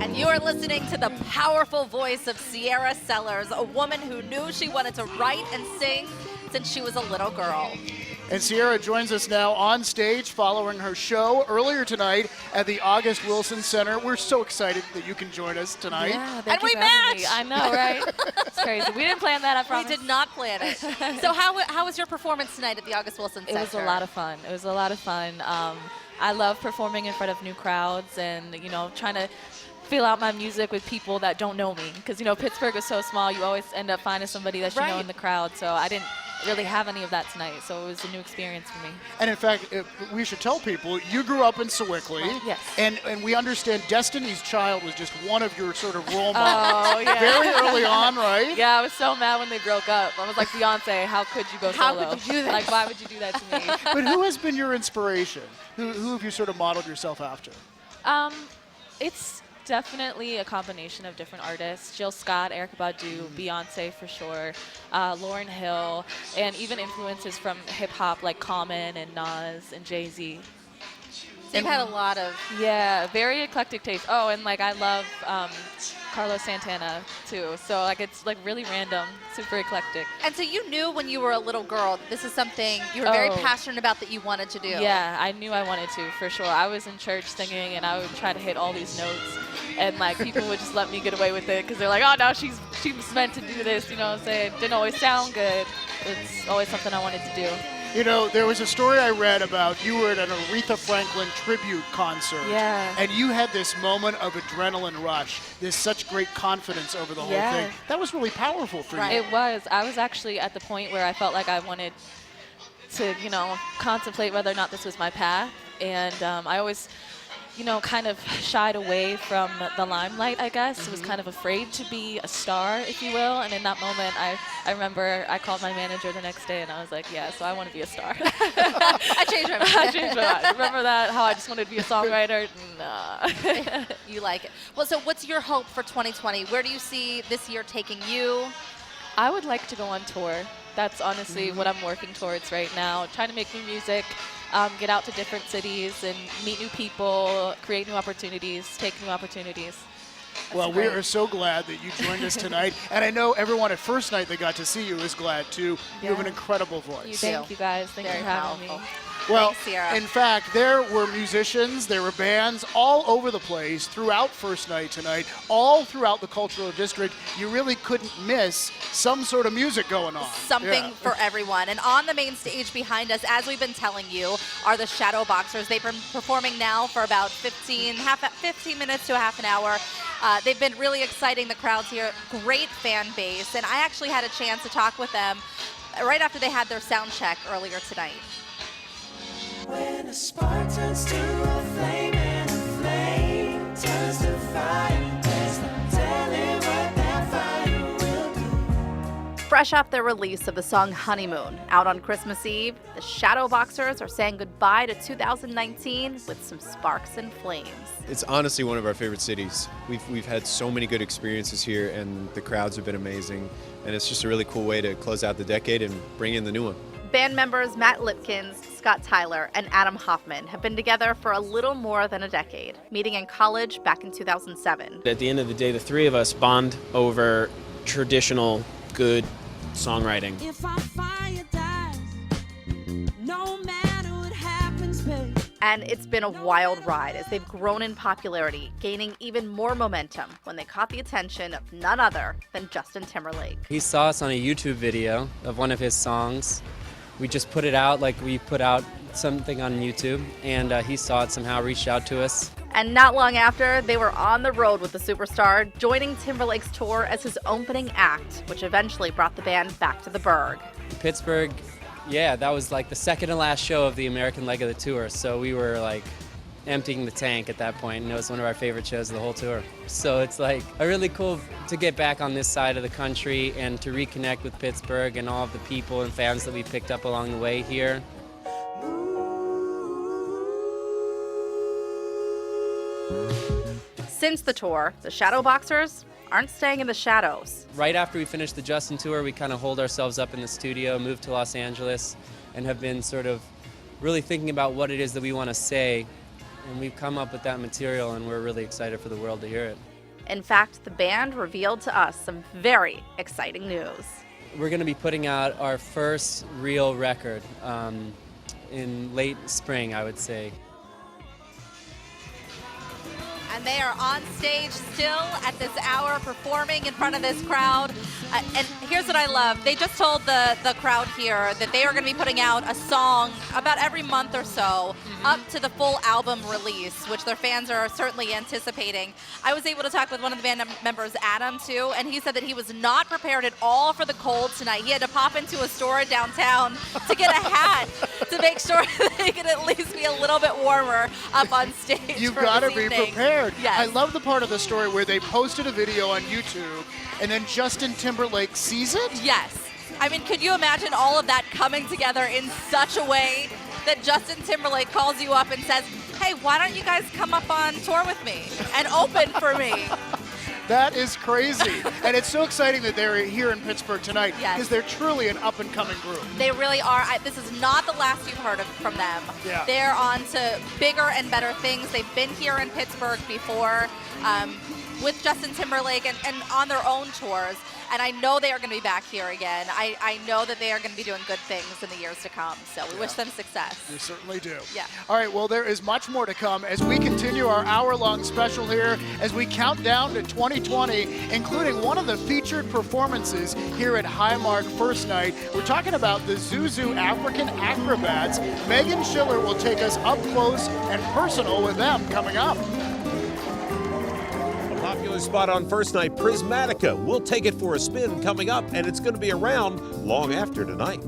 And you are listening to the powerful voice of Sierra Sellers, a woman who knew she wanted to write and sing since she was a little girl. And Sierra joins us now on stage following her show earlier tonight at the August Wilson Center. We're so excited that you can join us tonight. Yeah, And we matched! I know, right? It's crazy. We didn't plan that, I promise. We did not plan it. So how was your performance tonight at the August Wilson Center? It was a lot of fun. It was a lot of fun. I love performing in front of new crowds and, you know, trying to feel out my music with people that don't know me. Because, you know, Pittsburgh is so small, you always end up finding somebody that you know in the crowd. So I didn't really have any of that tonight, so it was a new experience for me. And in fact, we should tell people, you grew up in Sewickley. Yes. And we understand Destiny's Child was just one of your sort of role models. Oh, yeah. Very early on, right? Yeah, I was so mad when they broke up. I was like, Beyonce, how could you go solo? How could you do that? Like, why would you do that to me? But who has been your inspiration? Who have you sort of modeled yourself after? It's definitely a combination of different artists. Jill Scott, Erykah Badu, Beyonce for sure, Lauryn Hill, and even influences from hip-hop like Common and Nas and Jay-Z. So you've had a lot of... Yeah, very eclectic taste. Oh, and like I love Carlos Santana too. So like it's like really random, super eclectic. And so you knew when you were a little girl that this is something you were very passionate about that you wanted to do. Yeah, I knew I wanted to for sure. I was in church singing and I would try to hit all these notes. And like people would just let me get away with it because they're like, oh no, she was meant to do this, you know what I'm saying? Didn't always sound good. It's always something I wanted to do. You know, there was a story I read about you were at an Aretha Franklin tribute concert. Yeah. And you had this moment of adrenaline rush, this such great confidence over the whole thing. That was really powerful for you. It was. I was actually at the point where I felt like I wanted to, you know, contemplate whether or not this was my path. And I always, you know, kind of shied away from the limelight, I guess. Was kind of afraid to be a star, if you will. And in that moment, I remember I called my manager the next day and I was like, yeah, so I want to be a star. I changed my mind. I changed my mind. Remember that, how I just wanted to be a songwriter? Nah. You like it. Well, so what's your hope for 2020? Where do you see this year taking you? I would like to go on tour. That's honestly what I'm working towards right now. Trying to make new music. Get out to different cities and meet new people, create new opportunities, take new opportunities. Well, we are so glad that you joined us tonight. And I know everyone at first night that got to see you is glad too. You have an incredible voice. Thank you guys. Thank you for having me. Well, Thanks, Sierra. in fact, there were musicians, there were bands all over the place throughout first night tonight, all throughout the cultural district. You really couldn't miss some sort of music going on. Something for everyone. And on the main stage behind us, as we've been telling you, are the Shadow Boxers. They've been performing now for about 15 minutes to a half an hour. They've been really exciting the crowds here. Great fan base. And I actually had a chance to talk with them right after they had their sound check earlier tonight. When a spark turns to a flame and a flame turns to fire, there's no telling what that fire will do. Fresh off their release of the song Honeymoon, out on Christmas Eve, the Shadow Boxers are saying goodbye to 2019 with some sparks and flames. It's honestly one of our favorite cities. We've had so many good experiences here and the crowds have been amazing. And it's just a really cool way to close out the decade and bring in the new one. Band members Matt Lipkins, Scott Tyler, and Adam Hoffman have been together for a little more than a decade, meeting in college back in 2007. At the end of the day, the three of us bond over traditional, good songwriting. If our fire dies, no matter what happens, babe. And it's been a wild ride as they've grown in popularity, gaining even more momentum when they caught the attention of none other than Justin Timberlake. He saw us on a YouTube video of one of his songs. We just put it out like we put out something on YouTube, and he saw it somehow, reached out to us. And not long after, they were on the road with the superstar, joining Timberlake's tour as his opening act, which eventually brought the band back to the Berg. Pittsburgh, yeah, that was like the second to last show of the American leg of the tour, so we were like emptying the tank at that point, and it was one of our favorite shows of the whole tour. So it's like really cool to get back on this side of the country and to reconnect with Pittsburgh and all of the people and fans that we picked up along the way here. Since the tour, the Shadow Boxers aren't staying in the shadows. Right after we finished the Justin tour, we kind of holed ourselves up in the studio, moved to Los Angeles, and have been sort of really thinking about what it is that we want to say. And we've come up with that material, and we're really excited for the world to hear it. In fact, the band revealed to us some very exciting news. We're going to be putting out our first real record in late spring, I would say. And they are on stage still at this hour performing in front of this crowd. And here's what I love. They just told the crowd here that they are going to be putting out a song about every month or so up to the full album release, which their fans are certainly anticipating. I was able to talk with one of the band members, Adam, too, and he said that he was not prepared at all for the cold tonight. He had to pop into a store downtown to get a hat to make sure that they could at least be a little bit warmer up on stage. You've for got to this be evening. prepared. Yes. I love the part of the story where they posted a video on YouTube and then Justin Timberlake sees it. Yes. I mean, could you imagine all of that coming together in such a way that Justin Timberlake calls you up and says, hey, why don't you guys come up on tour with me and open for me? That is crazy. And it's so exciting that they're here in Pittsburgh tonight Yes. because they're truly an up-and-coming group. They really are. This is not the last you've heard from them. Yeah. They're on to bigger and better things. They've been here in Pittsburgh before with Justin Timberlake and on their own tours. And I know they are going to be back here again. I know that they are going to be doing good things in the years to come. So we wish them success. We certainly do. Yeah. All right, well, there is much more to come as we continue our hour-long special here as we count down to 2020, including one of the featured performances here at Highmark First Night. We're talking about the Zuzu African Acrobats. Meghan Schiller will take us up close and personal with them coming up. Popular spot on First Night, Prismatica. We'll take it for a spin coming up, and it's going to be around long after tonight.